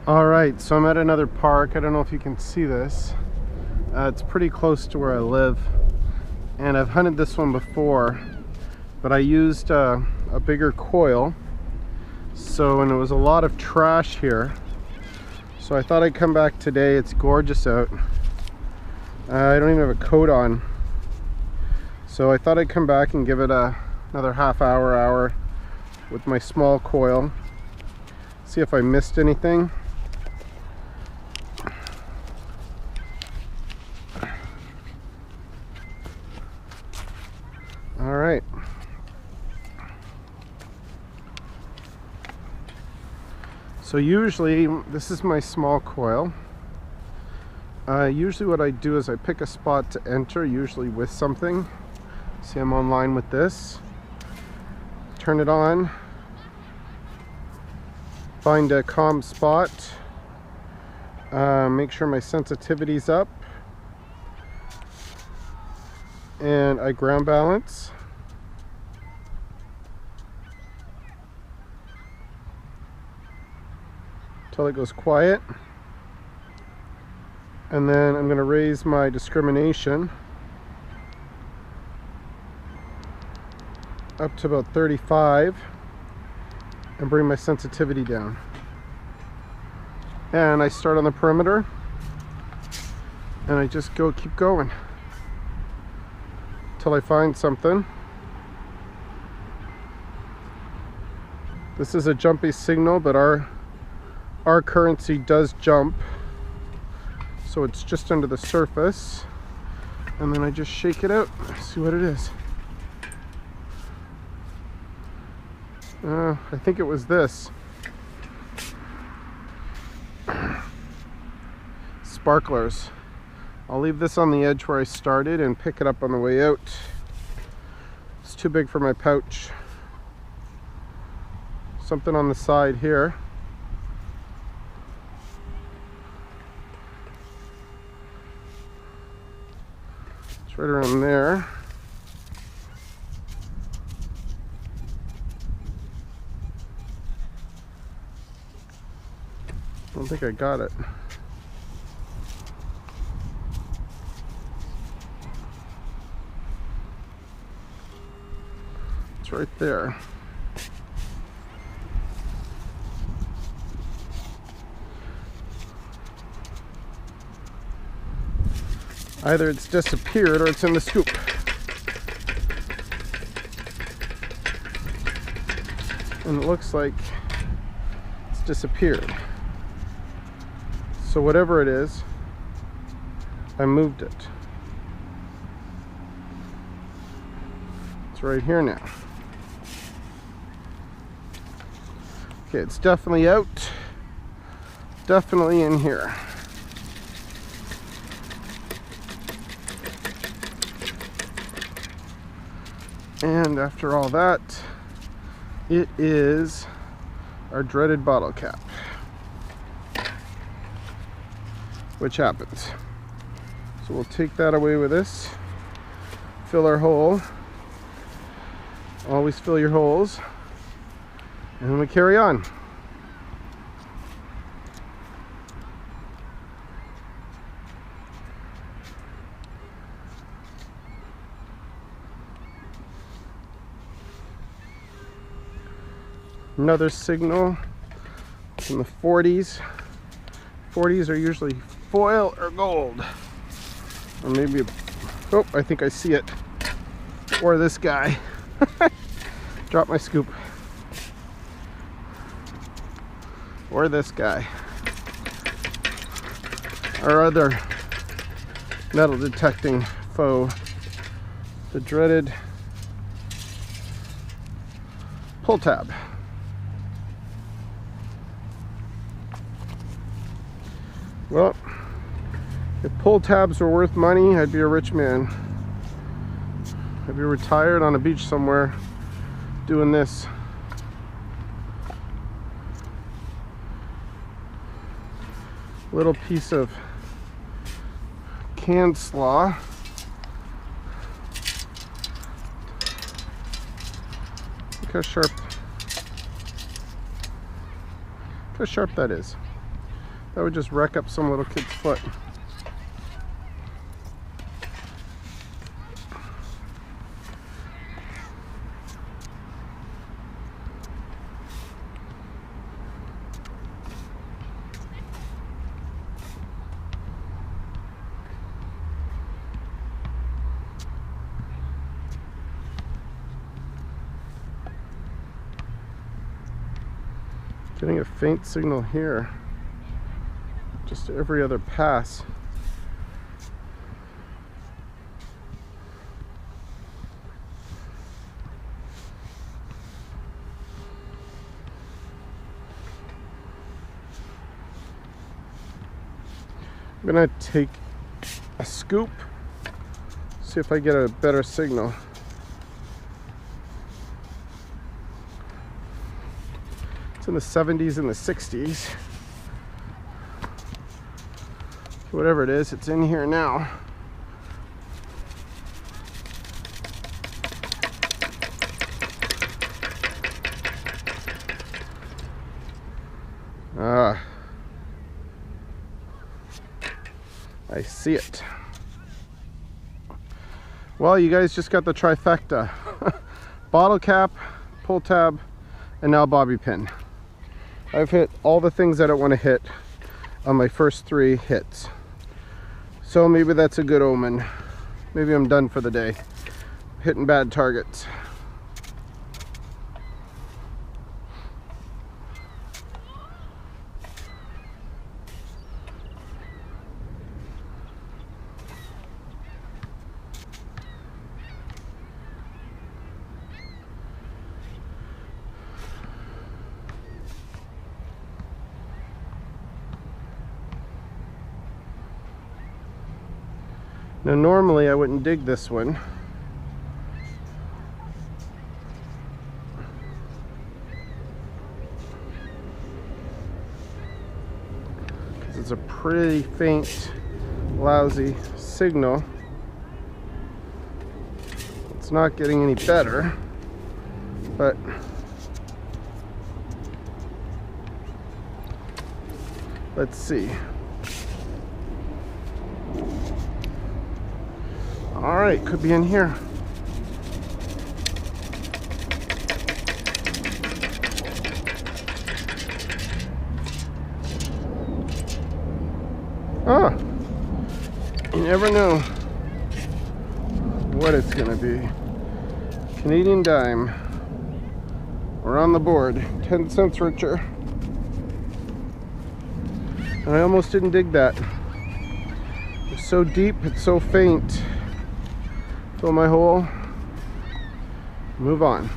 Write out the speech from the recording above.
Alright, so I'm at another park. I don't know if you can see this. It's pretty close to where I live. And I've hunted this one before, but I used a bigger coil. So, and it was a lot of trash here. So I thought I'd come back today. It's gorgeous out. I don't even have a coat on. So I thought I'd come back and give it another half hour with my small coil. See if I missed anything. All right. So usually, this is my small coil. Usually what I do is I pick a spot to enter, usually with something. See, I'm online with this. Turn it on. Find a calm spot. Make sure my sensitivity's up. And I ground balance. Till it goes quiet. And then I'm going to raise my discrimination up to about 35 and bring my sensitivity down. And I start on the perimeter and I just keep going till I find something. This is a jumpy signal, but our currency does jump, so it's just under the surface, and then I just shake it out, see what it is. I think it was this. Sparklers. I'll leave this on the edge where I started and pick it up on the way out. It's too big for my pouch. Something on the side here. It's right around there. I don't think I got it. It's right there. Either it's disappeared or it's in the scoop. And it looks like it's disappeared. So whatever it is, I moved it. It's right here now. Okay, it's definitely out. Definitely in here. And after all that, it is our dreaded bottle cap. Which happens. So we'll take that away with this. Fill our hole. Always fill your holes. And we carry on. Another signal from the 40s. 40s are usually foil or gold. Or maybe, oh, I think I see it. Or this guy. Drop my scoop. Or this guy. Our other metal detecting foe. The dreaded pull tab. Well, if pull tabs were worth money, I'd be a rich man. I'd be retired on a beach somewhere doing this. Little piece of canned slaw. Look how sharp that is. That would just wreck up some little kid's foot. Getting a faint signal here, just every other pass. I'm gonna take a scoop, see if I get a better signal. In the 70s and the 60s. Whatever it is, it's in here now. Ah, I see it. Well, you guys just got the trifecta. Bottle cap, pull tab, and now bobby pin. I've hit all the things I don't want to hit on my first 3 hits. So maybe that's a good omen. Maybe I'm done for the day. Hitting bad targets. Now normally I wouldn't dig this one. Because it's a pretty faint, lousy signal. It's not getting any better, but let's see. All right, could be in here. Ah, you never know what it's gonna be. Canadian dime. We're on the board. 10 cents richer. And I almost didn't dig that. It's so deep, it's so faint. Fill my hole, move on.